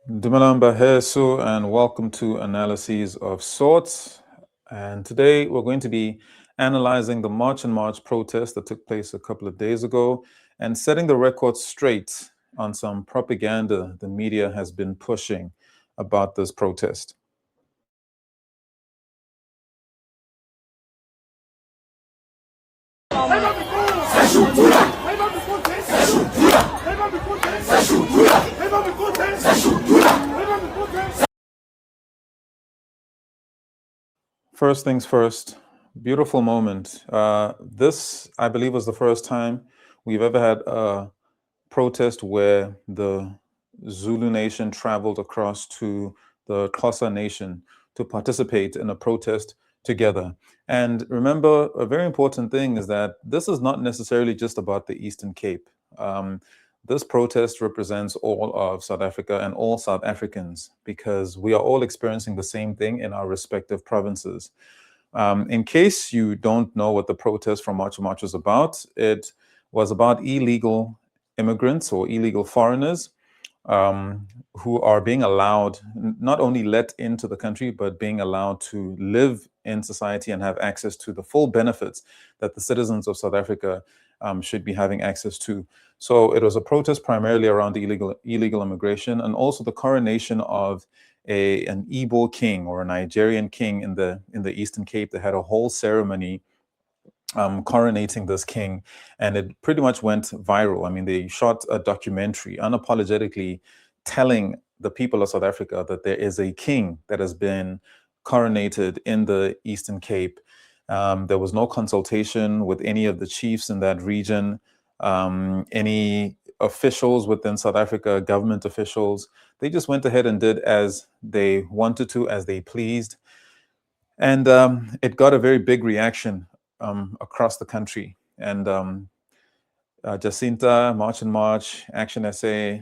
Dumalamba Hesu, and welcome to Analyses of Sorts. And today we're going to be analyzing the March and March protest that took place a couple of days ago and setting the record straight on some propaganda the media has been pushing about this protest. First things first, beautiful moment. This, I believe, was the first time we've ever had a protest where the Zulu nation traveled across to the Xhosa nation to participate in a protest together. And remember, a very important thing is that this is not necessarily just about the Eastern Cape. This protest represents all of South Africa and all South Africans because we are all experiencing the same thing in our respective provinces. In case you don't know what the protest from March March was about, it was about illegal immigrants or illegal foreigners who are being allowed, not only let into the country, but being allowed to live in society and have access to the full benefits that the citizens of South Africa should be having access to. So it was a protest primarily around illegal immigration and also the coronation of an Igbo king or a Nigerian king in the Eastern Cape. They had a whole ceremony coronating this king, and it pretty much went viral. I mean, they shot a documentary unapologetically telling the people of South Africa that there is a king that has been coronated in the Eastern Cape. There was no consultation with any of the chiefs in that region, any officials within South Africa, government officials. They just went ahead and did as they wanted to, as they pleased. And it got a very big reaction across the country. And Jacinta, March and March, Action SA,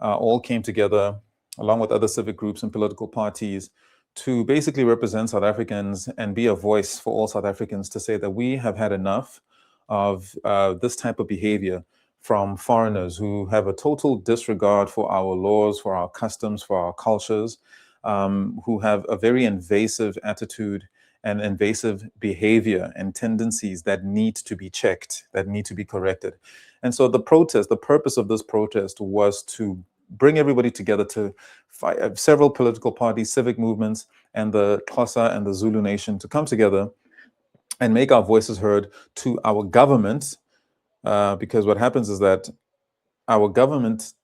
all came together along with other civic groups and political parties to basically represent South Africans and be a voice for all South Africans to say that we have had enough of this type of behavior from foreigners who have a total disregard for our laws, for our customs, for our cultures, who have a very invasive attitude and invasive behavior and tendencies that need to be checked, that need to be corrected. And so the protest, the purpose of this protest was to bring everybody together to fight, several political parties, civic movements, and the Xhosa and the Zulu nation to come together and make our voices heard to our government, because what happens is that our government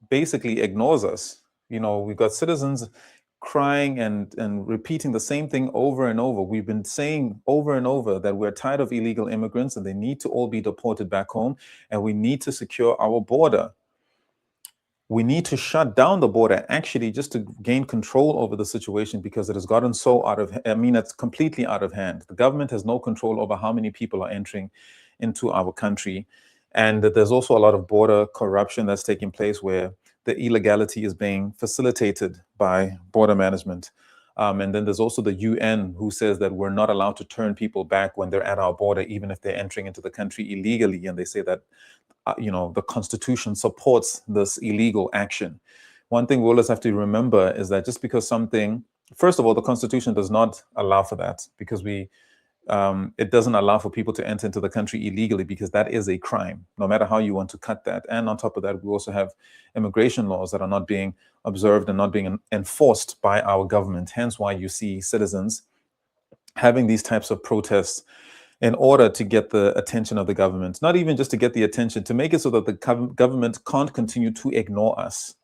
basically ignores us. You know, we've got citizens crying and repeating the same thing over and over. We've been saying over and over that we're tired of illegal immigrants and they need to all be deported back home, and we need to secure our border. We need to shut down the border actually just to gain control over the situation because it has gotten so it's completely out of hand. The government has no control over how many people are entering into our country. And there's also a lot of border corruption that's taking place where the illegality is being facilitated by border management. And then there's also the UN who says that we're not allowed to turn people back when they're at our border, even if they're entering into the country illegally. And they say that the Constitution supports this illegal action. One thing we always have to remember is that just because something, first of all, the Constitution does not allow for that because it doesn't allow for people to enter into the country illegally because that is a crime, no matter how you want to cut that. And on top of that, we also have immigration laws that are not being observed and not being enforced by our government. Hence why you see citizens having these types of protests in order to get the attention of the government, not even just to get the attention, to make it so that the government can't continue to ignore us.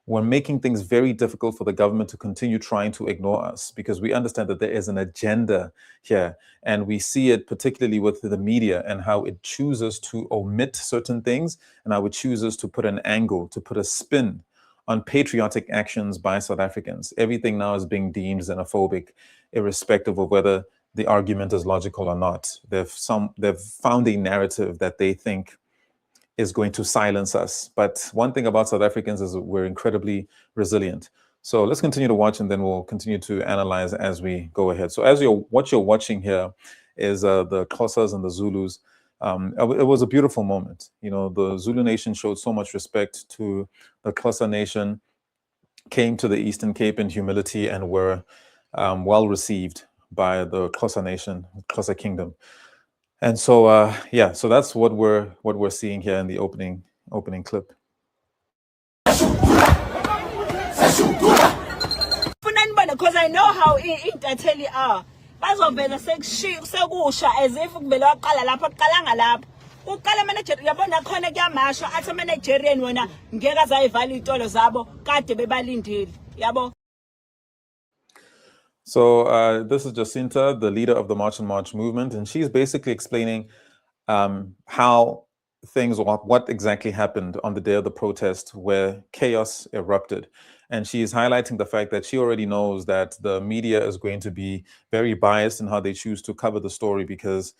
We're making things very difficult for the government to continue trying to ignore us because we understand that there is an agenda here. And we see it particularly with the media and how it chooses to omit certain things and how it chooses to put an angle, to put a spin on patriotic actions by South Africans. Everything now is being deemed xenophobic, irrespective of whether the argument is logical or not. They've found a narrative that they think is going to silence us. But one thing about South Africans is we're incredibly resilient. So let's continue to watch, and then we'll continue to analyze as we go ahead. So what you're watching here is the Xhosas and the Zulus. It was a beautiful moment. You know, the Zulu nation showed so much respect to the Xhosa nation. came to the Eastern Cape in humility and were well received by the Xhosa nation, Xhosa kingdom. And so, yeah, so that's what we're seeing here in the opening clip. Because I know how intatheli are. Bazovela sekusha as if kumele waqala lapha aqalanga lapha. Uqala manager yabona khona kuyamasho athi Nigerian wona ngeke azayivala izitolo zabo kade bebalindile. Yabo. So this is Jacinta, the leader of the March and March movement, and she's basically explaining how things, what exactly happened on the day of the protest where chaos erupted. And she is highlighting the fact that she already knows that the media is going to be very biased in how they choose to cover the story, because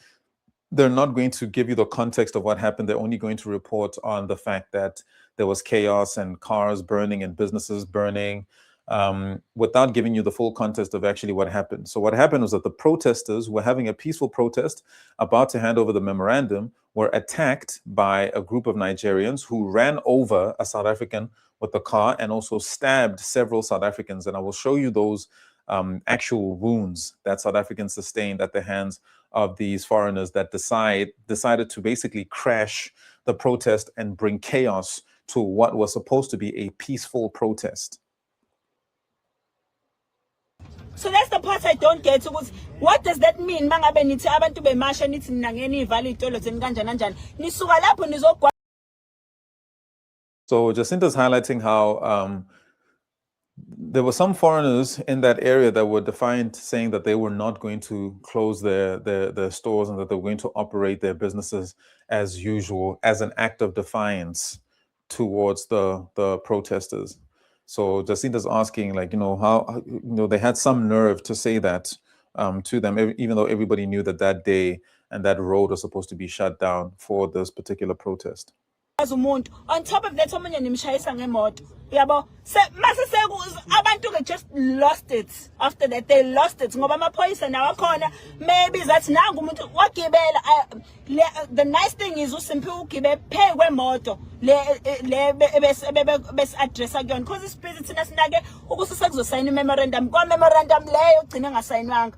they're not going to give you the context of what happened. They're only going to report on the fact that there was chaos and cars burning and businesses burning, without giving you the full context of actually what happened. So what happened was that the protesters who were having a peaceful protest about to hand over the memorandum were attacked by a group of Nigerians who ran over a South African with the car and also stabbed several South Africans. And I will show you those actual wounds that South Africans sustained at the hands of these foreigners that decided to basically crash the protest and bring chaos to what was supposed to be a peaceful protest. So that's the part I don't get. What does that mean? Mangabe nithi abantu bemasha nithi nangeni ivala izitolo zeni kanjani kanjani. Nisuka lapho nizogwa. So Jacinta's highlighting how there were some foreigners in that area that were defiant, saying that they were not going to close their stores and that they were going to operate their businesses as usual, as an act of defiance towards the protesters. So Jacinta's asking, like, how they had some nerve to say that to them, even though everybody knew that that day and that road was supposed to be shut down for this particular protest. On top of that, someone nimshayisa ngemoto. Yabo, abantu just lost it. After that, they lost it. Ngoba amaphoyisa nawo akhona. Maybe that's nangu umuntu wagibela. The nice thing is usimpi ugibe phe kwemoto le bes address kuyona, because isiphithi thina sinake ukuthi sekuzosayina memorandum. Kwa memorandum leyo ugcina ngasayinwanga.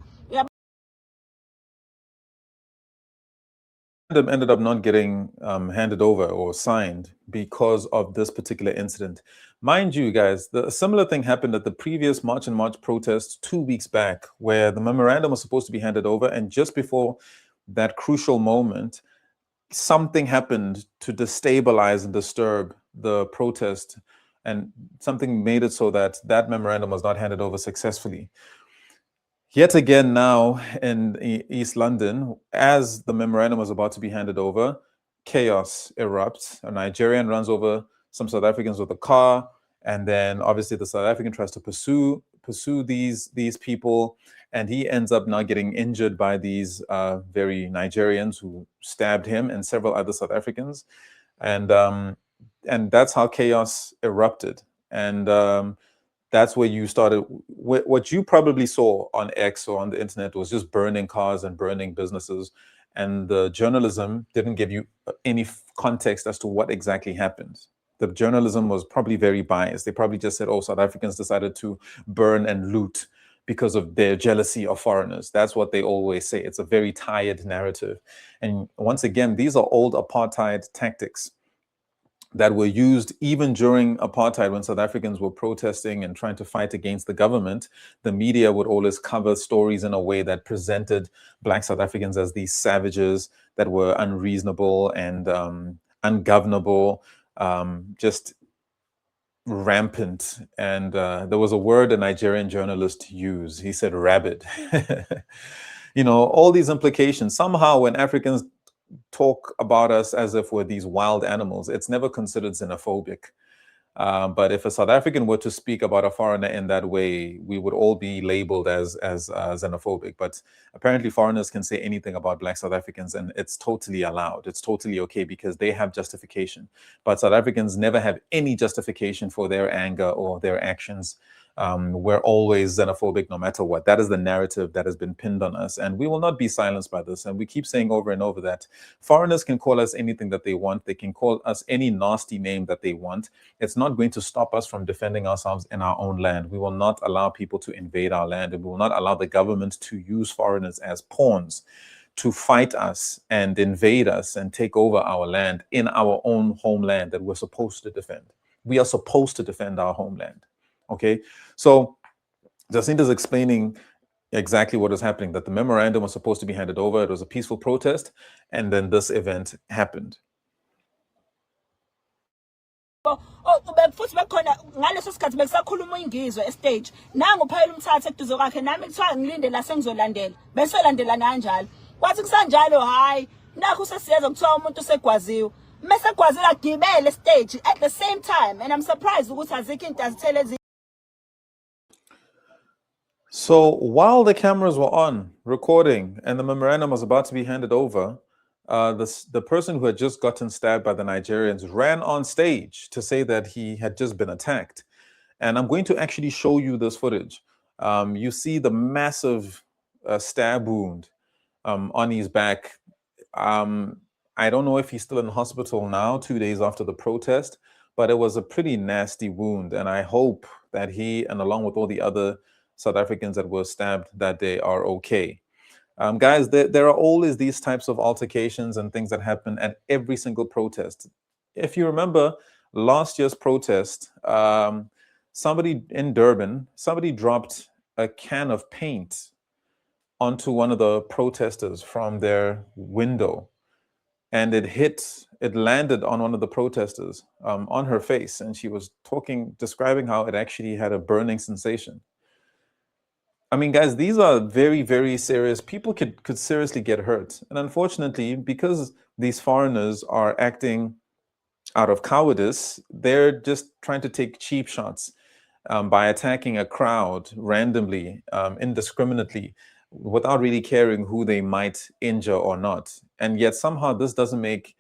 Ended up not getting handed over or signed because of this particular incident. Mind you, guys, a similar thing happened at the previous March and March protest 2 weeks back, where the memorandum was supposed to be handed over, and just before that crucial moment, something happened to destabilize and disturb the protest, and something made it so that that memorandum was not handed over successfully. Yet again, now in East London, as the memorandum was about to be handed over, chaos erupts. A Nigerian runs over some South Africans with a car, and then obviously the South African tries to pursue these people, and he ends up now getting injured by these very Nigerians who stabbed him and several other South Africans, and that's how chaos erupted. And that's where you started. What you probably saw on X or on the internet was just burning cars and burning businesses, and the journalism didn't give you any context as to what exactly happened. The journalism was probably very biased. They probably just said, oh, South Africans decided to burn and loot because of their jealousy of foreigners. That's what they always say. It's a very tired narrative. And once again, these are old apartheid tactics that were used even during apartheid, when South Africans were protesting and trying to fight against the government. The media would always cover stories in a way that presented Black South Africans as these savages that were unreasonable and ungovernable, just rampant. And there was a word a Nigerian journalist used. He said rabid. All these implications. Somehow when Africans talk about us as if we're these wild animals, it's never considered xenophobic. But if a South African were to speak about a foreigner in that way, we would all be labeled as xenophobic. But apparently foreigners can say anything about Black South Africans, and it's totally allowed. It's totally okay because they have justification. But South Africans never have any justification for their anger or their actions we're always xenophobic no matter what. That is the narrative that has been pinned on us, and we will not be silenced by this. And we keep saying over and over that foreigners can call us anything that they want. They can call us any nasty name that they want. It's not going to stop us from defending ourselves in our own land. We will not allow people to invade our land, and we will not allow the government to use foreigners as pawns to fight us and invade us and take over our land in our own homeland that we're supposed to defend. We are supposed to defend our homeland. Okay, so Jacinta's explaining exactly what was happening, that the memorandum was supposed to be handed over. It was a peaceful protest, and then this event happened. Futhi bekhona ngaleso sikhathi bekusakhuluma ingizwe estage nangu phela umthatha eduze kwakhe nami kuthiwa ngilinde la sengizolandela bese landela kanjalo kwathi kusanjalo hayi nakho sesiyeza kuthiwa umuntu segwaziwe mase gwazile agibele stage at the same time, and I'm surprised ukuthi azikho into azithele. So while the cameras were on recording and the memorandum was about to be handed over, the person who had just gotten stabbed by the Nigerians ran on stage to say that he had just been attacked. And I'm going to actually show you this footage. You see the massive stab wound on his back. I don't know if he's still in hospital now, 2 days after the protest, but it was a pretty nasty wound. And I hope that he, and along with all the other South Africans that were stabbed that day, are okay. Guys, there are always these types of altercations and things that happen at every single protest. If you remember last year's protest, somebody in Durban, somebody dropped a can of paint onto one of the protesters from their window, and it landed on one of the protesters on her face, and she was describing how it actually had a burning sensation. I mean, guys, these are very, very serious. People could seriously get hurt. And unfortunately, because these foreigners are acting out of cowardice, they're just trying to take cheap shots by attacking a crowd randomly, indiscriminately, without really caring who they might injure or not. And yet somehow this doesn't make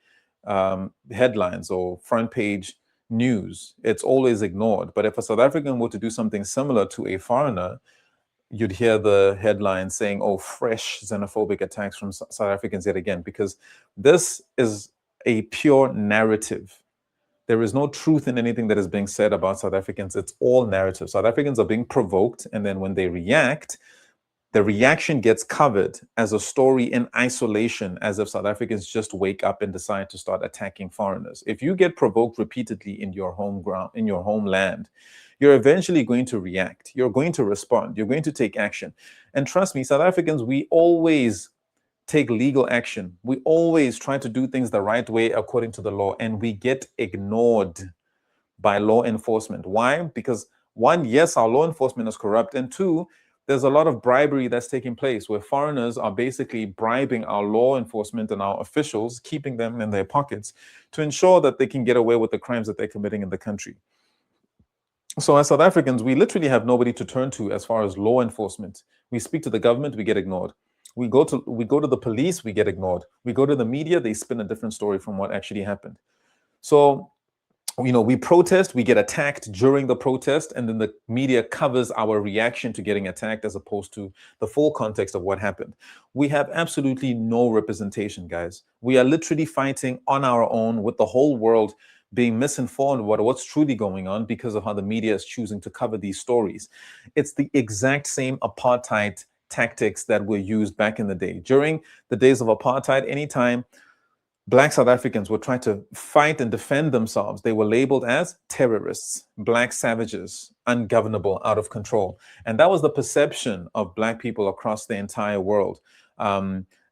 headlines or front page news. It's always ignored. But if a South African were to do something similar to a foreigner, you'd hear the headline saying, oh, fresh xenophobic attacks from South Africans yet again, because this is a pure narrative. There is no truth in anything that is being said about South Africans. It's all narrative. South Africans are being provoked, and then when they react, the reaction gets covered as a story in isolation, as if South Africans just wake up and decide to start attacking foreigners. If you get provoked repeatedly in your in your homeland, you're eventually going to react. You're going to respond. You're going to take action. And trust me, South Africans, we always take legal action. We always try to do things the right way according to the law, and we get ignored by law enforcement. Why? Because one, yes, our law enforcement is corrupt, and two, there's a lot of bribery that's taking place where foreigners are basically bribing our law enforcement and our officials, keeping them in their pockets to ensure that they can get away with the crimes that they're committing in the country. So as South Africans, we literally have nobody to turn to as far as law enforcement. We speak to the government, we get ignored. We go to the police, we get ignored. We go to the media, they spin a different story from what actually happened. So, you know, we protest, we get attacked during the protest, and then the media covers our reaction to getting attacked as opposed to the full context of what happened. We have absolutely no representation, guys. We are literally fighting on our own with the whole world being misinformed about what's truly going on because of how the media is choosing to cover these stories. It's the exact same apartheid tactics that were used back in the day. During the days of apartheid, anytime Black South Africans were trying to fight and defend themselves, they were labeled as terrorists, Black savages, ungovernable, out of control. And that was the perception of Black people across the entire world.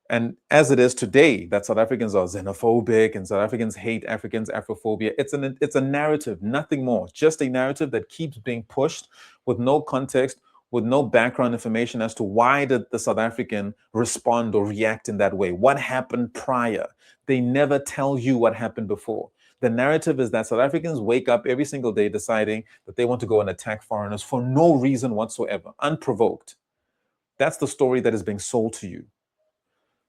And as it is today, that South Africans are xenophobic and South Africans hate Africans, Afrophobia, it's a narrative, nothing more, just a narrative that keeps being pushed with no context, with no background information as to why did the South African respond or react in that way? What happened prior? They never tell you what happened before. The narrative is that South Africans wake up every single day deciding that they want to go and attack foreigners for no reason whatsoever, unprovoked. That's the story that is being sold to you.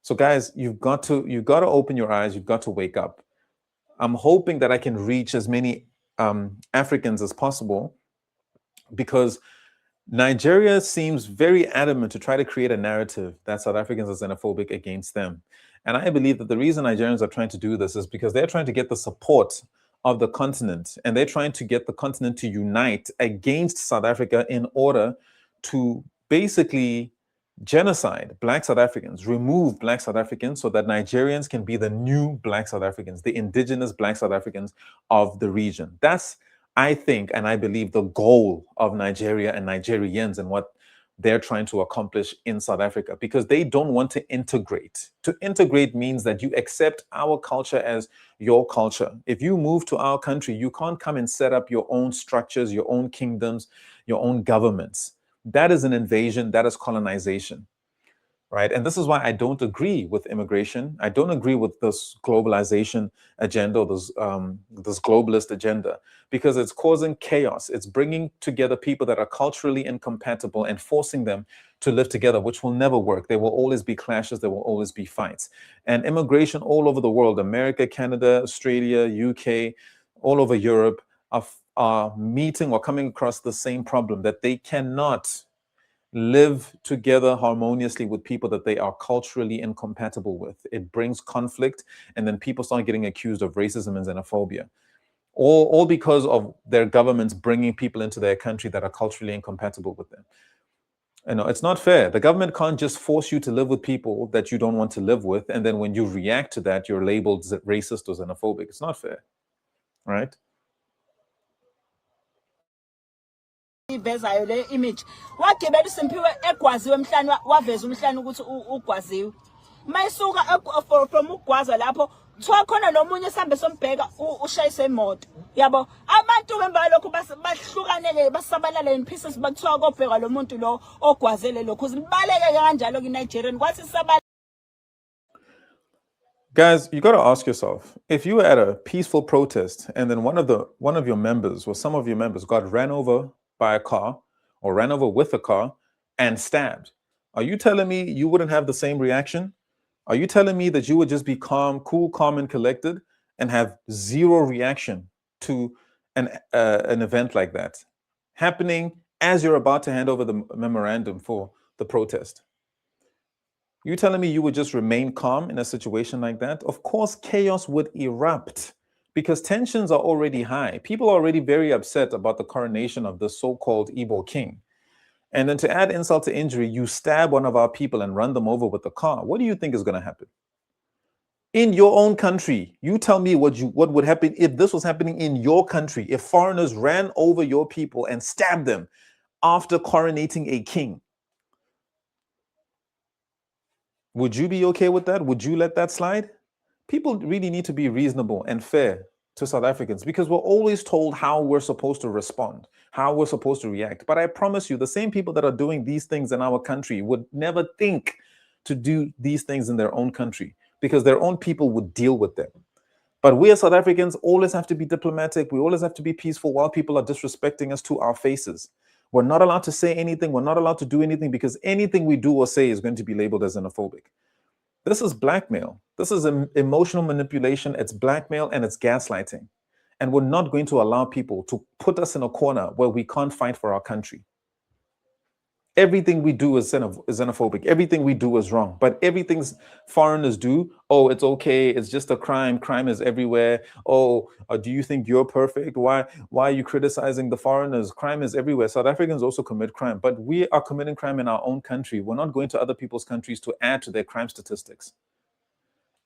So guys, you've got to open your eyes. You've got to wake up. I'm hoping that I can reach as many Africans as possible, because Nigeria seems very adamant to try to create a narrative that South Africans are xenophobic against them. And I believe that the reason Nigerians are trying to do this is because they're trying to get the support of the continent, and they're trying to get the continent to unite against South Africa in order to basically genocide Black South Africans, remove Black South Africans so that Nigerians can be the new Black South Africans, the indigenous Black South Africans of the region. That's, I think, and I believe, the goal of Nigeria and Nigerians and what they're trying to accomplish in South Africa, because they don't want to integrate. To integrate means that you accept our culture as your culture. If you move to our country, you can't come and set up your own structures, your own kingdoms, your own governments. That is an invasion, that is colonization. Right. And this is why I don't agree with immigration. I don't agree with this globalization agenda, or this globalist agenda, because it's causing chaos. It's bringing together people that are culturally incompatible and forcing them to live together, which will never work. There will always be clashes. There will always be fights. And immigration all over the world, America, Canada, Australia, UK, all over Europe, are meeting or coming across the same problem, that they cannot live together harmoniously with people that they are culturally incompatible with. It brings conflict, and then people start getting accused of racism and xenophobia, all because of their governments bringing people into their country that are culturally incompatible with them. You know, it's not fair. The government can't just force you to live with people that you don't want to live with, and then when you react to that, you're labeled racist or xenophobic. It's not fair, right? ivezayo le image wagibela uSimphiwe egwaziwe emhlanje waveza umhlanje ukuthi ugwaziwe mayisuka from ugwaza lapho kuthiwa khona nomunye sihambe sombheka ushayise imoto yabo abantu bemba lokho bahlukanele basabalala in pieces bakuthiwa kobheka lo muntu lo ogwazele lokho uzibaleke kanjalo kuNigerian kwathi sabala. Guys, you got to ask yourself, if you were at a peaceful protest and then one of your members or some of your members got ran over by a car or ran over with a car and stabbed, are you telling me you wouldn't have the same reaction? Are you telling me that you would just be calm, cool, calm, and collected and have zero reaction to an event like that happening as you're about to hand over the memorandum for the protest? You telling me you would just remain calm in a situation like that? Of course, chaos would erupt because tensions are already high. People are already very upset about the coronation of the so-called Igbo king. And then to add insult to injury, you stab one of our people and run them over with a car. What do you think is going to happen? In your own country, you tell me what would happen if this was happening in your country, if foreigners ran over your people and stabbed them after coronating a king. Would you be okay with that? Would you let that slide? People really need to be reasonable and fair to South Africans, because we're always told how we're supposed to respond, how we're supposed to react. But I promise you, the same people that are doing these things in our country would never think to do these things in their own country, because their own people would deal with them. But we as South Africans always have to be diplomatic. We always have to be peaceful while people are disrespecting us to our faces. We're not allowed to say anything. We're not allowed to do anything, because anything we do or say is going to be labeled as xenophobic. This is blackmail. This is emotional manipulation. It's blackmail and it's gaslighting. And we're not going to allow people to put us in a corner where we can't fight for our country. Everything we do is xenophobic. Everything we do is wrong. But everything foreigners do, oh, it's okay. It's just a crime. Crime is everywhere. Oh, do you think you're perfect? Why are you criticizing the foreigners? Crime is everywhere. South Africans also commit crime, but we are committing crime in our own country. We're not going to other people's countries to add to their crime statistics.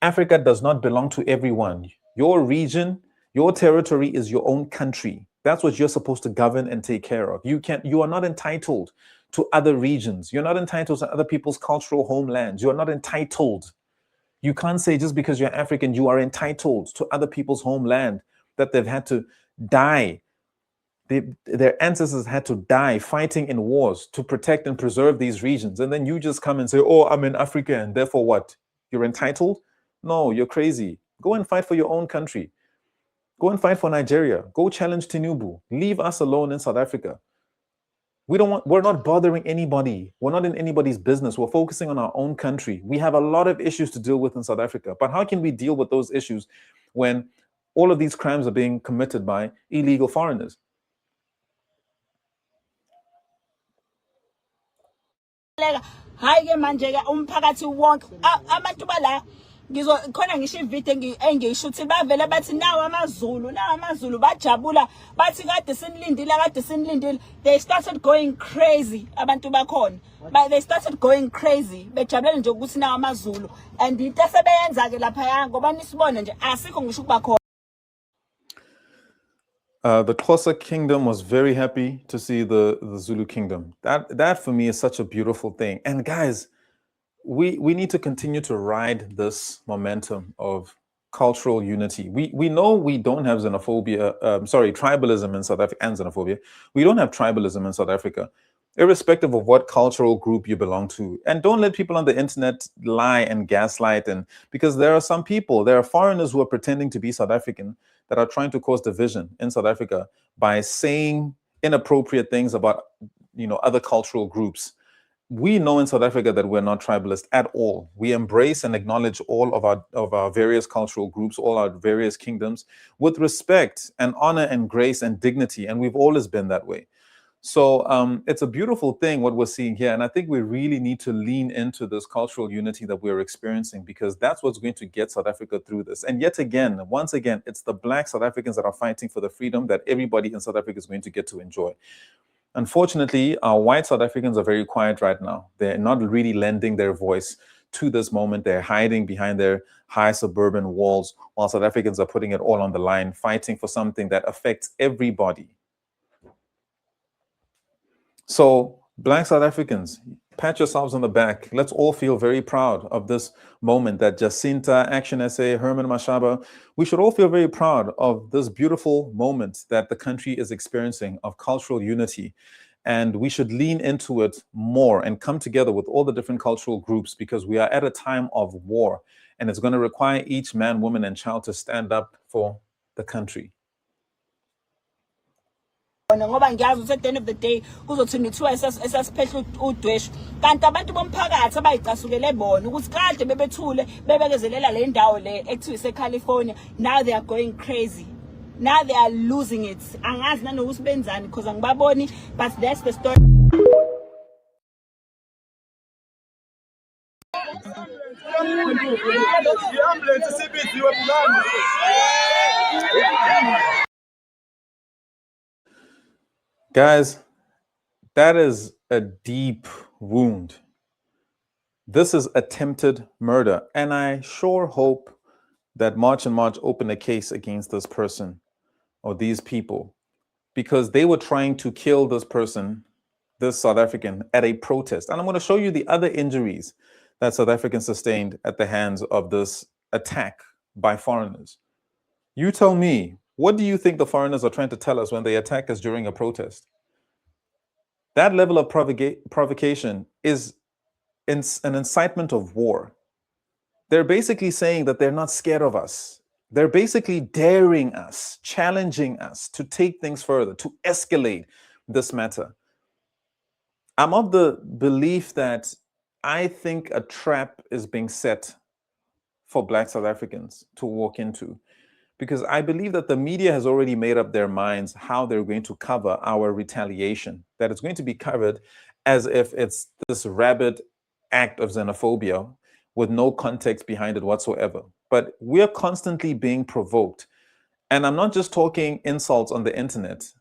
Africa does not belong to everyone. Your region, your territory is your own country. That's what you're supposed to govern and take care of. You are not entitled to other regions. You're not entitled to other people's cultural homelands. You're not entitled. You can't say just because you're African, you are entitled to other people's homeland that they've had to die. Their ancestors had to die fighting in wars to protect and preserve these regions. And then you just come and say, oh, I'm an African, therefore what? You're entitled? No, you're crazy. Go and fight for your own country. Go and fight for Nigeria. Go challenge Tinubu. Leave us alone in South Africa. We're not bothering anybody. We're not in anybody's business. We're focusing on our own country. We have a lot of issues to deal with in South Africa. But how can we deal with those issues when all of these crimes are being committed by illegal foreigners? hayi ke manje ke umphakathi wonke abantu bala khona ngisho ivideo engiyishuthi bavela bathi nawo amazulu bajabula bathi kade sinilindile. They started going crazy abantu bakhona, but they started going crazy bejabulela nje ukuthi nawo amazulu, and into sebeyenza ke lapha ngoba nisibone nje asikho ngisho ukuba khona. The Xhosa kingdom was very happy to see the Zulu kingdom. That for me is such a beautiful thing. And guys, we need to continue to ride this momentum of cultural unity. We know we don't have tribalism in South Africa, and xenophobia. We don't have tribalism in South Africa, irrespective of what cultural group you belong to. And don't let people on the internet lie and gaslight, because there are foreigners who are pretending to be South African that are trying to cause division in South Africa by saying inappropriate things about other cultural groups. We know in South Africa that we're not tribalist at all. We embrace and acknowledge all of our various cultural groups, all our various kingdoms, with respect and honor and grace and dignity, and we've always been that way. So it's a beautiful thing what we're seeing here, and I think we really need to lean into this cultural unity that we're experiencing, because that's what's going to get South Africa through this. And once again, it's the Black South Africans that are fighting for the freedom that everybody in South Africa is going to get to enjoy. Unfortunately, our white South Africans are very quiet right now. They're not really lending their voice to this moment. They're hiding behind their high suburban walls, while South Africans are putting it all on the line, fighting for something that affects everybody. So, Black South Africans, pat yourselves on the back. Let's all feel very proud of this moment that Jacinta, Action SA, Herman Mashaba, we should all feel very proud of this beautiful moment that the country is experiencing of cultural unity. And we should lean into it more and come together with all the different cultural groups, because we are at a time of war, and it's going to require each man, woman, and child to stand up for the country. Ngoba ngiyazi ukuthi at the end of the day kuzothi nithiwa esasiphehla udweshu, kanti abantu bomphakathi abayicasukele bona ukuthi kade bebethule bebekezelela le ndawo le ekuthiwa iseCalifornia. Now they are going crazy, now they are losing it. Angazi nanokuthi benzani because angibaboni, but that's the story. Guys, that is a deep wound. This is attempted murder. And I sure hope that March and March open a case against this person or these people, because they were trying to kill this person, this South African, at a protest. And I'm going to show you the other injuries that South Africans sustained at the hands of this attack by foreigners. You tell me, what do you think the foreigners are trying to tell us when they attack us during a protest? That level of provocation is an incitement of war. They're basically saying that they're not scared of us. They're basically daring us, challenging us to take things further, to escalate this matter. I'm of the belief that I think a trap is being set for Black South Africans to walk into, because I believe that the media has already made up their minds how they're going to cover our retaliation, that it's going to be covered as if it's this rabid act of xenophobia with no context behind it whatsoever. But we're constantly being provoked. And I'm not just talking insults on the internet.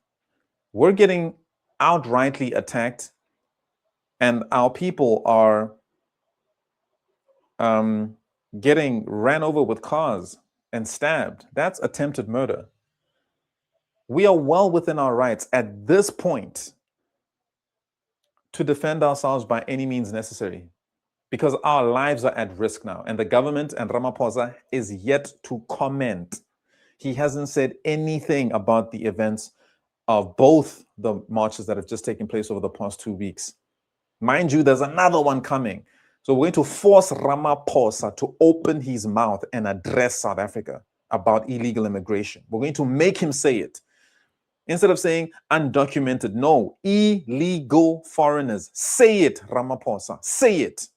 We're getting outrightly attacked, and our people are getting ran over with cars and stabbed. That's attempted murder. We are well within our rights at this point to defend ourselves by any means necessary, because our lives are at risk now. And the government and Ramaphosa is yet to comment. He hasn't said anything about the events of both the marches that have just taken place over the past 2 weeks. Mind you, there's another one coming. So we're going to force Ramaphosa to open his mouth and address South Africa about illegal immigration. We're going to make him say it. Instead of saying undocumented, no, illegal foreigners. Say it, Ramaphosa. Say it.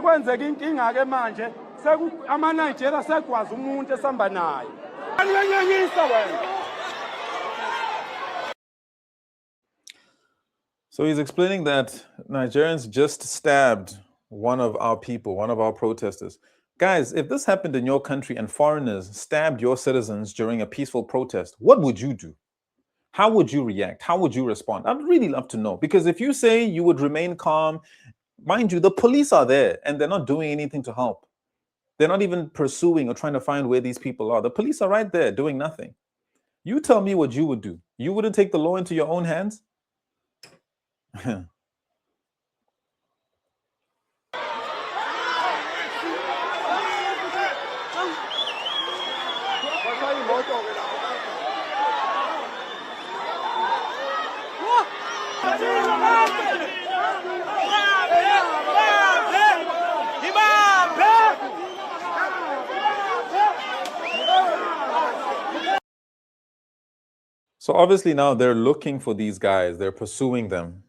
Kwenzeka inkinga ke manje ama-Nigeria sekwazi umuntu esihamba naye. Anyenyanyisa wena. So he's explaining that Nigerians just stabbed one of our people, one of our protesters. Guys, if this happened in your country and foreigners stabbed your citizens during a peaceful protest, what would you do? How would you react? How would you respond? I'd really love to know, because if you say you would remain calm, mind you, the police are there and they're not doing anything to help. They're not even pursuing or trying to find where these people are. The police are right there doing nothing. You tell me what you would do. You wouldn't take the law into your own hands? So obviously now they're looking for these guys. They're pursuing them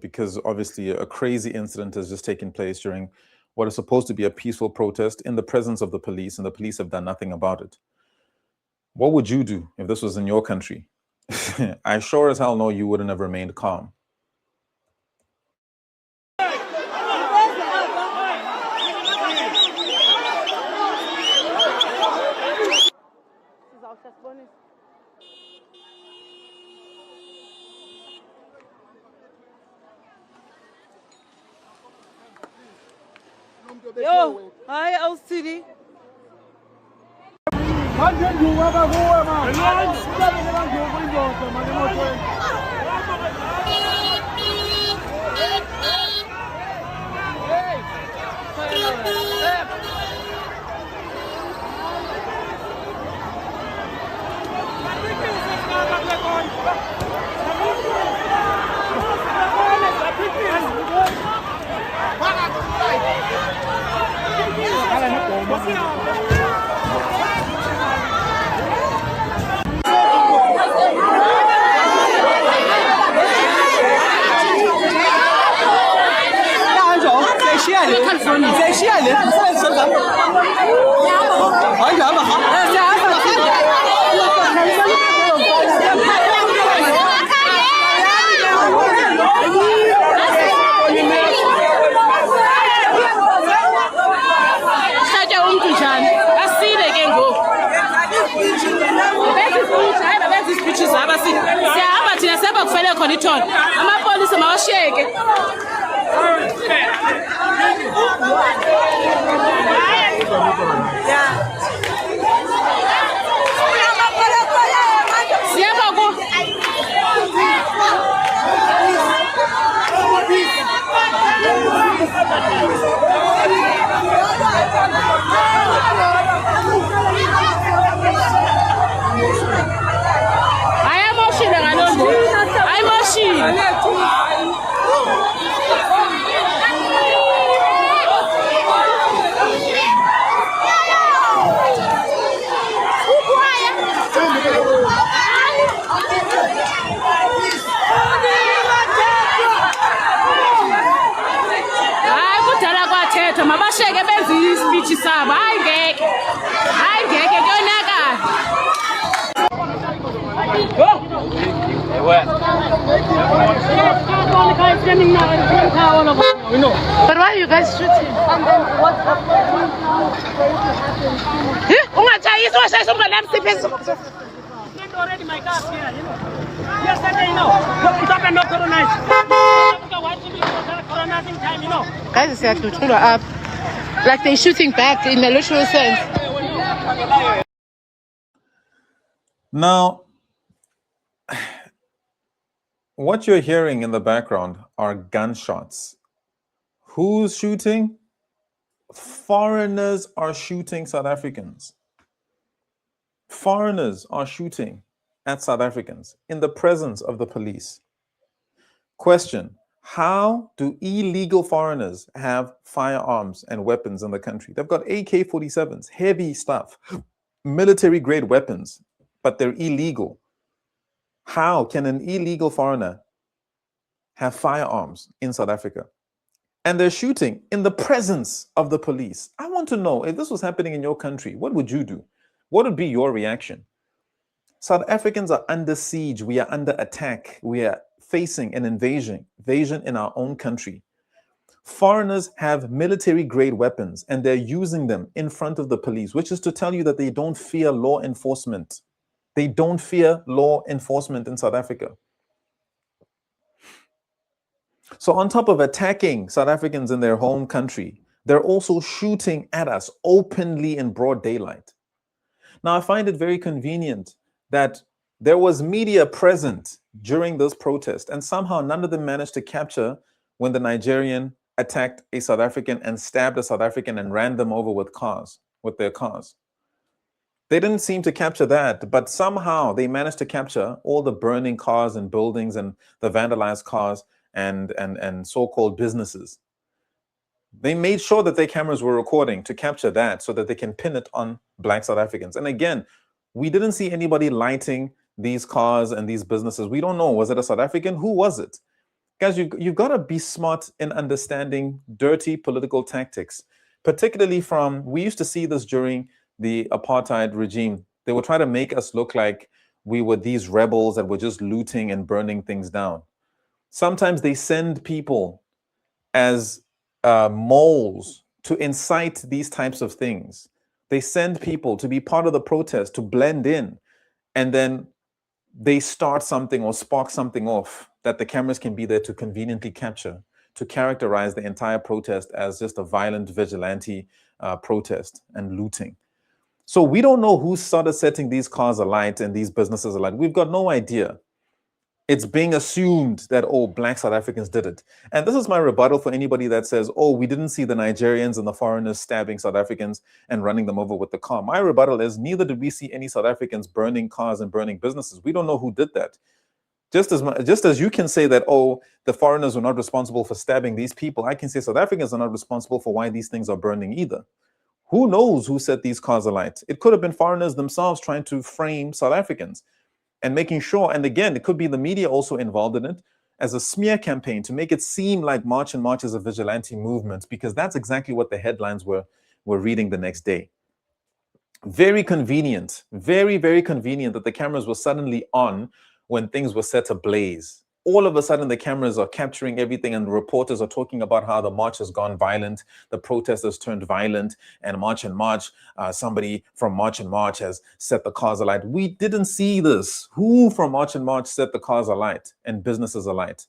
because obviously a crazy incident has just taken place during what is supposed to be a peaceful protest in the presence of the police, and the police have done nothing about it. What would you do if this was in your country? I sure as hell know you wouldn't have remained calm. Yo, hi, LCD. But why are you guys shooting? And then what's happening? Already my car here, you know. Yesterday, you know, it happened not colonized. Time, you know. Guys, they are to up. Like they're shooting back in a literal sense. Now, what you're hearing in the background are gunshots. Who's shooting? Foreigners are shooting South Africans. Foreigners are shooting at South Africans in the presence of the police. Question: How do illegal foreigners have firearms and weapons in the country? They've got AK-47s, heavy stuff, military-grade weapons, but they're illegal. How can an illegal foreigner have firearms in South Africa? And they're shooting in the presence of the police. I want to know, if this was happening in your country, what would you do? What would be your reaction? South Africans are under siege. We are under attack. We are facing an invasion in our own country. Foreigners have military-grade weapons, and they're using them in front of the police, which is to tell you that they don't fear law enforcement. They don't fear law enforcement in South Africa. So on top of attacking South Africans in their home country, they're also shooting at us openly in broad daylight. Now, I find it very convenient that there was media present during this protest, and somehow none of them managed to capture when the Nigerian attacked a South African and stabbed a South African and ran them over with their cars. They didn't seem to capture that, but somehow they managed to capture all the burning cars and buildings and the vandalized cars and so-called businesses. They made sure that their cameras were recording to capture that so that they can pin it on Black South Africans. And again, we didn't see anybody lighting these cars and these businesses. We don't know. Was it a South African? Who was it? Guys, you've got to be smart in understanding dirty political tactics, particularly we used to see this during the apartheid regime. They would try to make us look like we were these rebels that were just looting and burning things down. Sometimes they send people as moles to incite these types of things. They send people to be part of the protest, to blend in, and then they start something or spark something off that the cameras can be there to conveniently capture, to characterize the entire protest as just a violent vigilante protest and looting. So we don't know who started setting these cars alight and these businesses alight. We've got no idea. It's being assumed that, oh, Black South Africans did it. And this is my rebuttal for anybody that says, oh, we didn't see the Nigerians and the foreigners stabbing South Africans and running them over with the car. My rebuttal is neither did we see any South Africans burning cars and burning businesses. We don't know who did that. Just as you can say that, oh, the foreigners were not responsible for stabbing these people, I can say South Africans are not responsible for why these things are burning either. Who knows who set these cars alight? It could have been foreigners themselves trying to frame South Africans and making sure, and again, it could be the media also involved in it as a smear campaign to make it seem like March and March is a vigilante movement, because that's exactly what the headlines were reading the next day. Very convenient, very, very convenient that the cameras were suddenly on when things were set ablaze. All of a sudden, the cameras are capturing everything, and the reporters are talking about how the march has gone violent, the protesters turned violent, and March and March, somebody from March and March has set the cars alight. We didn't see this. Who from March and March set the cars alight and businesses alight?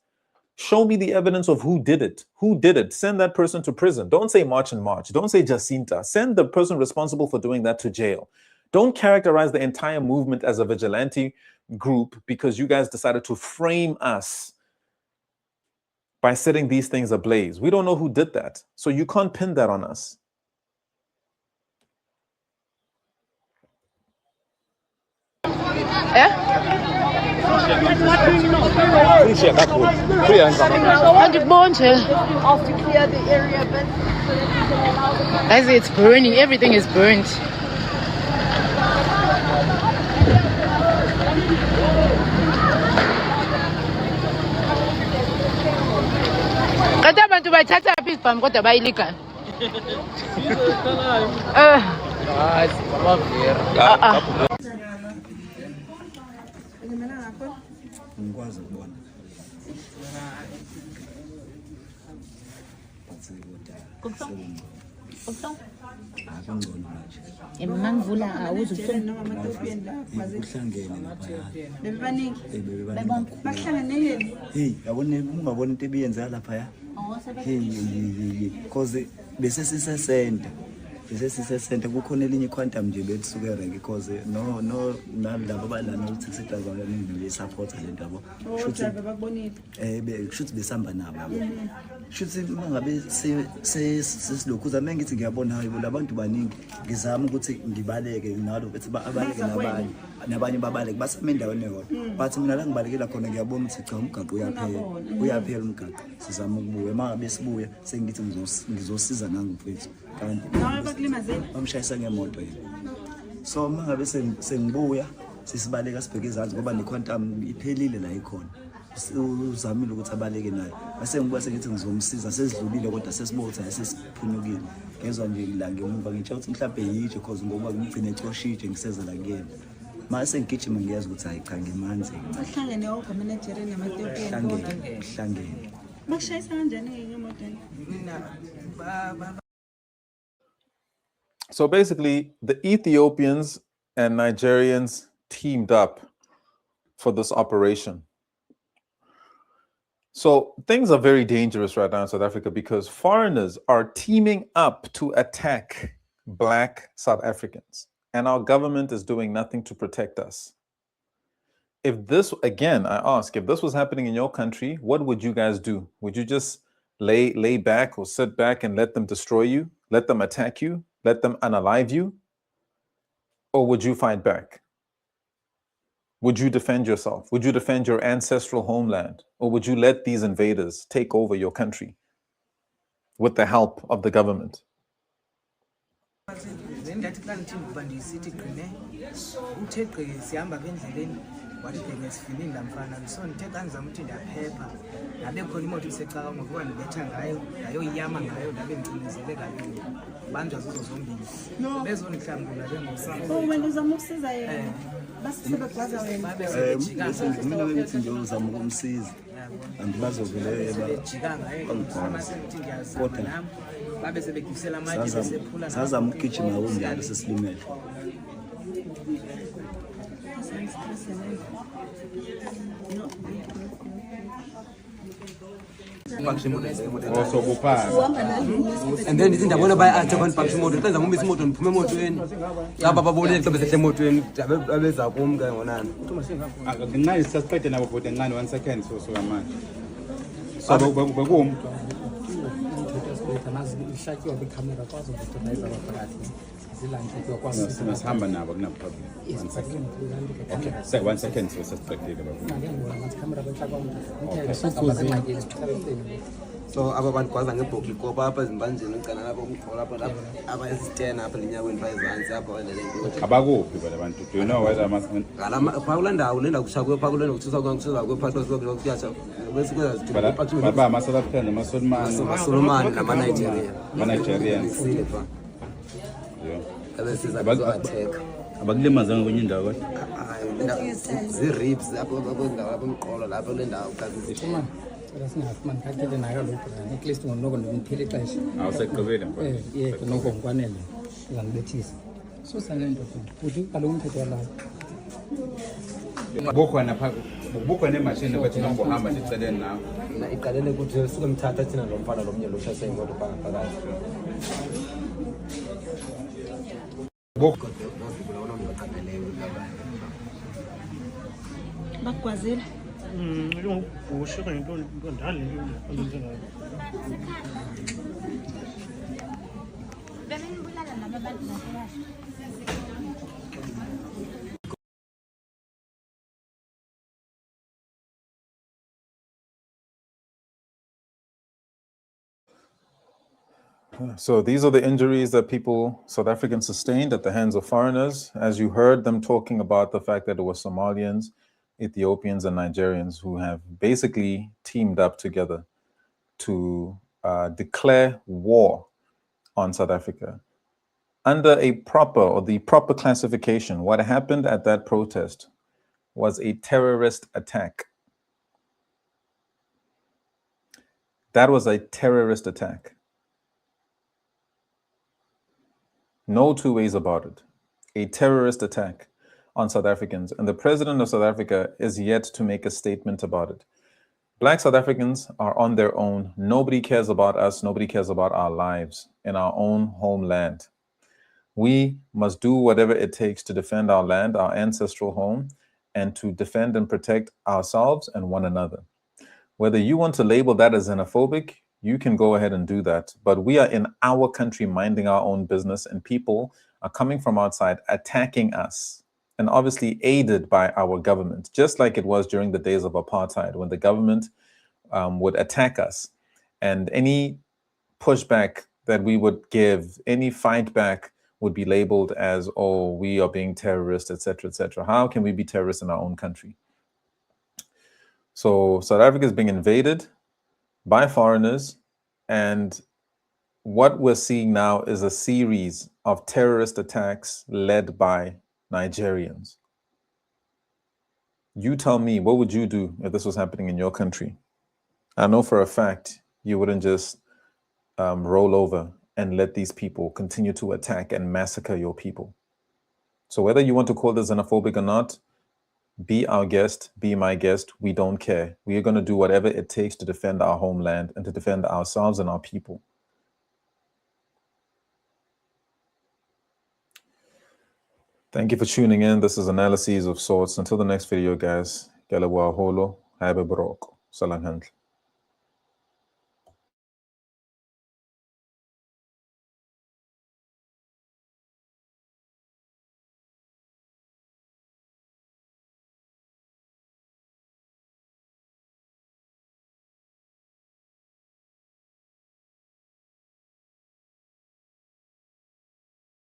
Show me the evidence of who did it. Who did it? Send that person to prison. Don't say March and March. Don't say Jacinta. Send the person responsible for doing that to jail. Don't characterize the entire movement as a vigilante group because you guys decided to frame us by setting these things ablaze. We don't know who did that, so you can't pin that on us. As it's burning, everything is burnt. Kata abantu bathatha phi ibhamu kodwa bayilika. Ngikwazi ukubona. Akungcono manje. Mangivula awuzuhlangene lapha. Hey, yabona ungabona into ebiyenza lapha. Hey, because bese sisesenta. Kukhona elinye quantum nje belisuke rank because no nalabo abalana ukuthi sidazana nini support le ndaba shuthi besamba nabo shuthi mangabe sesilokhuza mengithi ngiyabona hayi labantu baningi ngizama ukuthi ngibaleke nalo bethi abaleke nabanye nabanye babaleki basame endaweni eyodwa bathi mina la ngibalekela khona ngiyabona ukuthi cha umgaqo uyaphela umgaqo sizama ukubuya mangabe sibuya sengithi ngizosiza nangumfethu kanti bamshayisa ngemoto yena so mangabe sengibuya sisibaleka sibheke izandla ngoba nequantum iphelile la ikhona uzamile ukuthi abaleke nayo bese ngibuya sengithi ngizomsiza sesidlulile kodwa sesibotha sesiphunyukile ngezwe nje la ngemuva ngitsho ukuthi mhlawumbe yitshe because ngoba ngigcine ecoshije ngisezela kuyena mase ngigijima ngiyazi ukuthi hayi cha ngemanzi bahlangene wonke ama-Nigerian nama-Ethiopian hlangene bakushayisa kanjani ngemotweni So basically, the Ethiopians and Nigerians teamed up for this operation. So things are very dangerous right now in South Africa because foreigners are teaming up to attack Black South Africans, and our government is doing nothing to protect us. If this, again, I ask, if this was happening in your country, what would you guys do? Would you just lay back or sit back and let them destroy you, let them attack you, let them unalive you? Or would you fight back? Would you defend yourself? Would you defend your ancestral homeland? Or would you let these invaders take over your country with the help of the government? wena uzama ukusiza yena basisebekwaza wena mina ngithi nje uzama ukumsiza and bazovele kodwa babe sebegibisela amatshe besephula sazama ukugijima ngokunjalo sesilimele Also kuphansi. and then ithi ndabona baya-attack on pakisha imoto xa ngizama umbisa imoto ndiphume emotweni laba babonile xa besehle emotweni abeza kum ke ngonani Ngincane sasiqede nabo bhuti encane 1 second so manje. So bekum masihamba nabo kuna problem. 1 second. Okay, say 1 second so sasiqedile so aba bantu kwaza ngebhokli kopa apha ezimbanjeni ucana lapha umqola apha abayesitena apha lenyaweni bayezantsi apha abakuphi bale bantu? Do you know whether phakula ndawo le ndawo kushakwe phakula ndawo kususa kwephathwa kuyasha ba ama-South African amasolomani nama-Nigerians abesiza-attack abakulimazanga kwenye indawo zii-ribs apho kwendawo lapha umqolo lapha kule ndawo awuseqibile noko ngikwanele uzandibethisa susa le nto futhi kaloku umthetho walawo bukhona emashini bathi noma uhamba nje eceleni nawe iqalele ukuthi suke mthatha thina lo mfana lo mnye lo ushayisa imoto phakathi bakukwazile So these are the injuries that people, South Africans, sustained at the hands of foreigners. As you heard them talking about the fact that it was Somalians, Ethiopians, and Nigerians who have basically teamed up together to declare war on South Africa. Under the proper classification, what happened at that protest was a terrorist attack. That was a terrorist attack. No two ways about it. A terrorist attack on South Africans. And the president of South Africa is yet to make a statement about it. Black South Africans are on their own. Nobody cares about us. Nobody cares about our lives in our own homeland. We must do whatever it takes to defend our land, our ancestral home, and to defend and protect ourselves and one another. Whether you want to label that as xenophobic, you can go ahead and do that. But we are in our country minding our own business, and people are coming from outside attacking us and obviously aided by our government, just like it was during the days of apartheid, when the government would attack us, and any pushback that we would give, any fight back would be labeled as, oh, we are being terrorists, etc., etc. How can we be terrorists in our own country? So South Africa is being invaded by foreigners, and what we're seeing now is a series of terrorist attacks led by Nigerians. You tell me, what would you do if this was happening in your country? I know for a fact you wouldn't just roll over and let these people continue to attack and massacre your people. So whether you want to call this xenophobic or not, be our guest, be my guest, we don't care. We are going to do whatever it takes to defend our homeland and to defend ourselves and our people. Thank you for tuning in. This is Analyses of Sorts. Until the next video, guys. Salang handle.